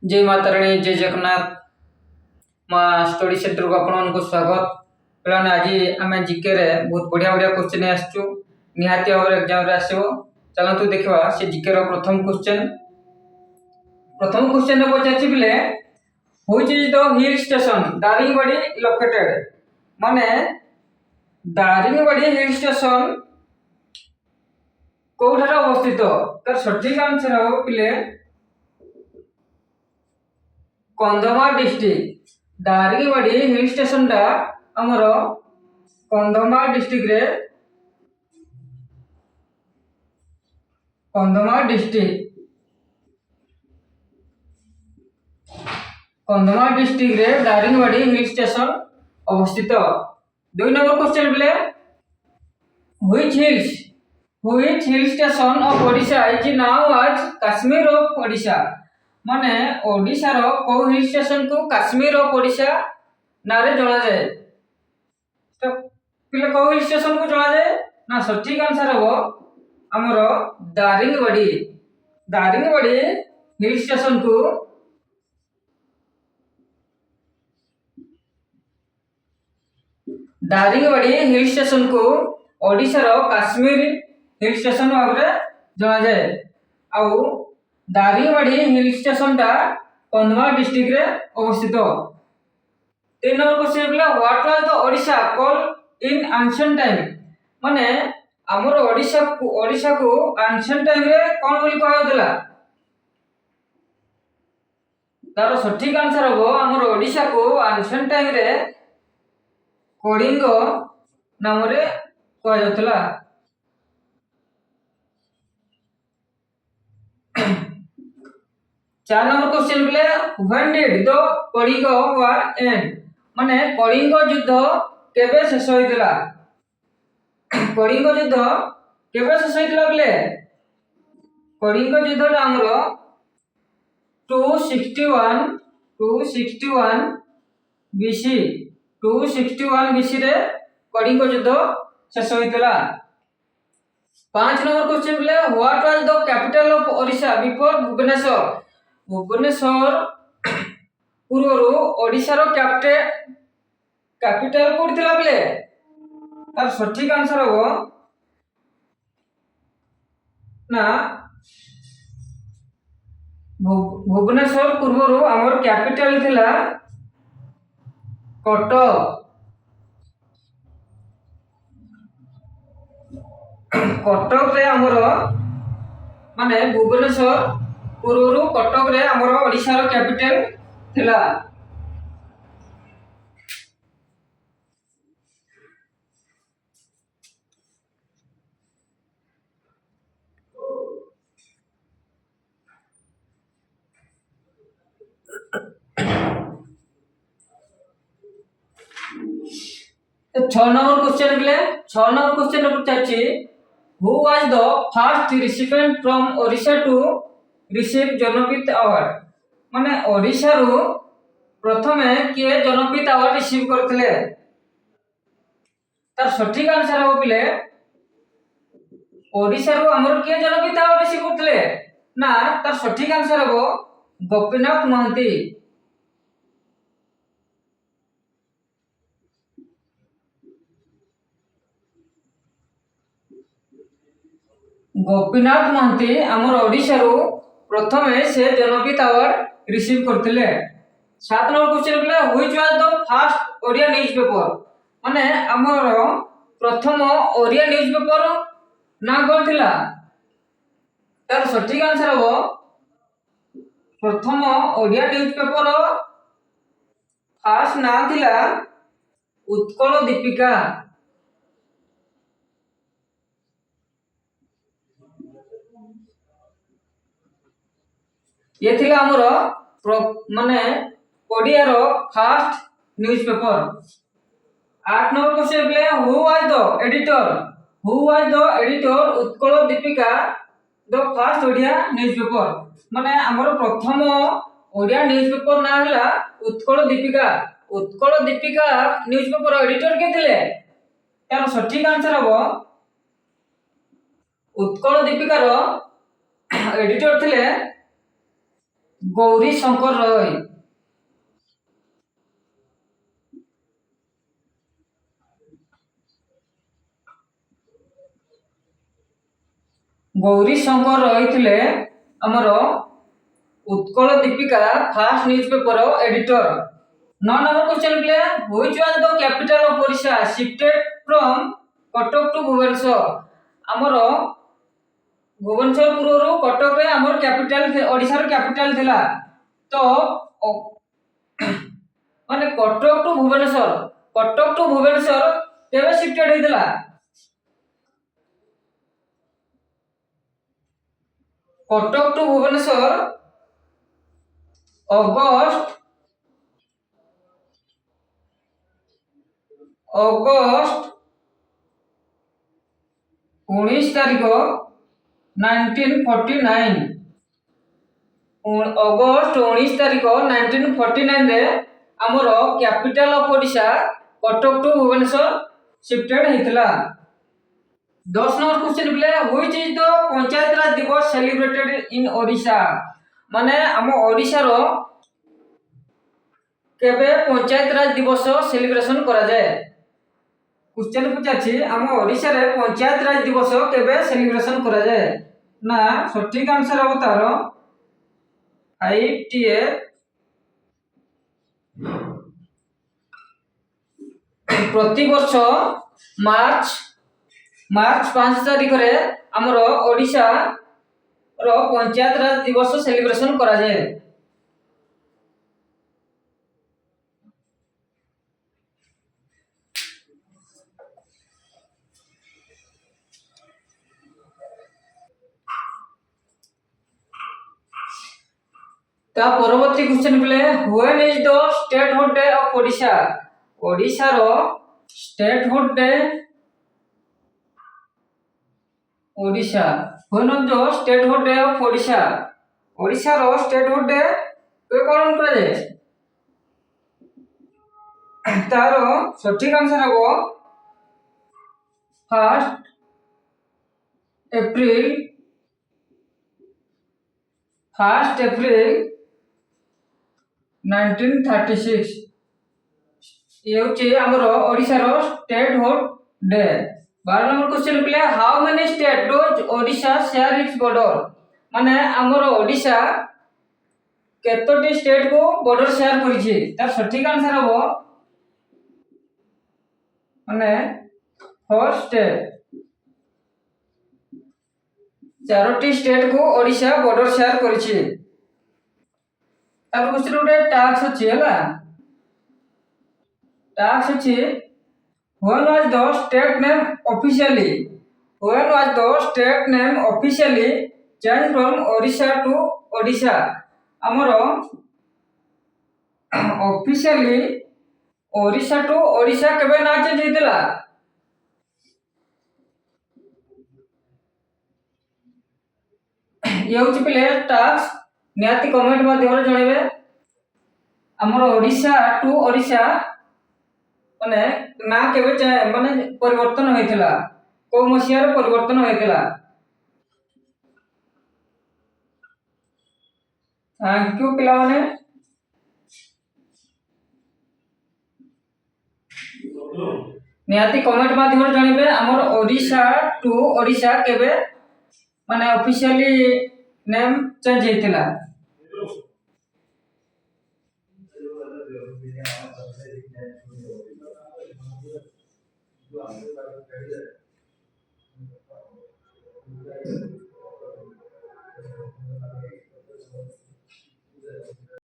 जय माता रानी जय जगन्नाथ माँ स्टडी सेंटर को आपको स्वागत पे आज आम जिके रे बहुत बढ़िया बढ़िया क्वेश्चन आसचु निहाती भाव एग्जाम रे आसो चलतु देखा से जिके रो प्रथम क्वेश्चन रे पचारछि बिले which is the hill station Daringbadi located माने दारिंगबाड़ी हिल स्टेशन कोठार अवस्थित तर सठिक आंसर हो पिले Kandhamal district Daringbadi hill station टा हमर कंधमाल डिस्ट्रिक्ट रे कंधमाल डिस्ट्रिक्ट रे दारिंगबाड़ी हिल स्टेशन अवस्थित। 2 नंबर क्वेश्चन बिले which hill station of Odisha is known as Kashmir of Odisha माने ओडिशा रो को हिल स्टेशन को काश्मीर ऑफ ओडिशा नारे जणा जाए तो पिले को हिल स्टेशन को जणा जाए ना सठिक आंसर हो हमर दारिंगबाड़ी हिल स्टेशन को ओडिशा रो काश्मीर हिल स्टेशन भाव जना जाए आउ दारिंगबाड़ी हिल स्टेशन टा कंधमाल डिस्ट्रिक्ट रे अवस्थित। 3 नंबर क्वेश्चन बिला what was the Odisha called in ancient time माने हमर ओडिशा को एंशिएंट टाइम रे कोन बोली कहा होतला तार सठिक आंसर हो हमर ओडिशा को एंशिएंट टाइम रे कलिंग नाम रे कहा जातला। 4 नंबर क्वेश्चन बिले when did the Kalinga war end माने कलिंग युद्ध केबे शेष होइतला कलिंग युद्ध केबे शेष होइतला बिले कलिंग युद्ध टा हमरो 261 बीसी 261 बीसी रे कलिंग युद्ध शेष होइतला। 5 नंबर क्वेश्चन बिले what was the capital of Odisha before Bhubaneswar पूर्वरु ओडिशा रो कैपिटल कोड थिला बिले तार सठिक आंसर हो ना भुवनेश्वर पूर्वरु हमर कैपिटल थिला कटक रे हमर माने भुवनेश्वर पूर्वरु कटक रे हमर ओडिशा रो कैपिटल थिला। तो 6 नंबर क्वेश्चन बिले 6 नंबर क्वेश्चन पचारछि who was the first recipient from Odisha to receive Jnanpith award माने ओडिशा रो प्रथमे किए जनपीठ अवार्ड रिसीव करथिले तार सठिक आंसर हो बिले ओडिशा रो हमर किए जनपीठ अवार्ड रिसीव करथिले ना तार सठिक आंसर हो गोपीनाथ महंती। गोपीनाथ महंती हमर ओडिशा रो प्रथमे से जनपीठ अवार्ड रिसीव करथिले। 7 नंबर क्वेश्चन बिला which was the first Odia newspaper माने हमर प्रथम ओडिया न्यूज़पेपर ना कोन थिला तार सठिक आंसर हो प्रथम ओडिया न्यूज़पेपर फर्स्ट ना थिला उत्कल दीपिका। ये थिला हमर माने Odia row first newspaper. 8 number question बिले who was the editor Utkal Deepika the first Odia newspaper माने हमर प्रथम ओडिया न्यूज़पेपर ना हला उत्कल दीपिका न्यूज़पेपर एडिटर के थिले तार सठिक आंसर हो उत्कल दीपिकार एडिटर थिले गौरी शंकर रॉय। गौरी शंकर रॉय थिले हमर Utkal Deepika fast newspaper editor. 9 number question play, which was the capital of Odisha shifted from Katak to Bhubaneswar? ଆମର ଭୁବନେଶ୍ୱର ପୂର୍ବରୁ କଟକରେ ଆମର କ୍ୟାପିଟାଲ ଓଡ଼ିଶାର କ୍ୟାପିଟାଲ ଥିଲା। ତ ମାନେ କଟକ ଟୁ ଭୁବନେଶ୍ୱର କେବେ ଶିଫ୍ଟେଡ ହେଇଥିଲା? କଟକ ଟୁ ଭୁବନେଶ୍ୱର ଅଗଷ୍ଟ 19 ତାରିଖ 1949। ଅଗଷ୍ଟ 19 ତାରିଖ 1949 ରେ ଆମର capital of Odisha Cuttack to Bhubaneswar shifted ହେଇଥିଲା। 10 number question प्ले, which is the panchayat Raj Diwas celebrated इन ओडिशा? माने हम ओडिशा रो केबे पंचायत राज दिवस सेलिब्रेशन करा जाए? क्वेश्चन पूछाछि हम ओडिशा रे पंचायत राज दिवस केबे सेलिब्रेशन करा जाए? ना सठिक आंसर हो तार 5TA प्रति वर्ष मार्च 5 तारिख रे हमर ओडिशा रो पंचायत राज दिवस सेलिब्रेशन करा जाए। ता परवर्ती क्वेश्चन प्ले, when is the statehood day of Odisha? Odisha रो statehood day Odisha when is the statehood day of Odisha? Odisha रो स्टेटहुड डे के पालन करा जाए? तारो सठिक आंसर हो 1 एप्रिल 1936। ये होची हमर ओडिशा रो स्टेटहुड डे। 12 नंबर क्वेश्चन प्ले, how many state does Odisha share its border? माने हमर ओडिशा केतोटी स्टेट को बॉर्डर शेयर करिछि? तार सठिक आंसर हो माने 4 स्टेट, 4टी स्टेट को ओडिशा बॉर्डर शेयर करिछि। तार क्वेश्चन उठे टास्क अछि हला, टास्क अछि when was the state name officially? When was the state name officially changed from Odisha to Odisha? हमर ऑफिशियली ओडिशा टू ओडिशा केबे ना चेंज ହେଇଥିଲା? ये होची पिले टास्क नियाती कमेंट माध्यम जणेबे। हमर ओडिशा टू ओडिशा माने ना केबे माने परिवर्तन होइथिला, को मसिया रे परिवर्तन होइथिला? थैंक यू पिला माने। नियाती कमेंट माध्यम जणेबे हमर ओडिशा टू ओडिशा केबे माने ऑफिशियली नेम चेंज ହେଇଥିଲା।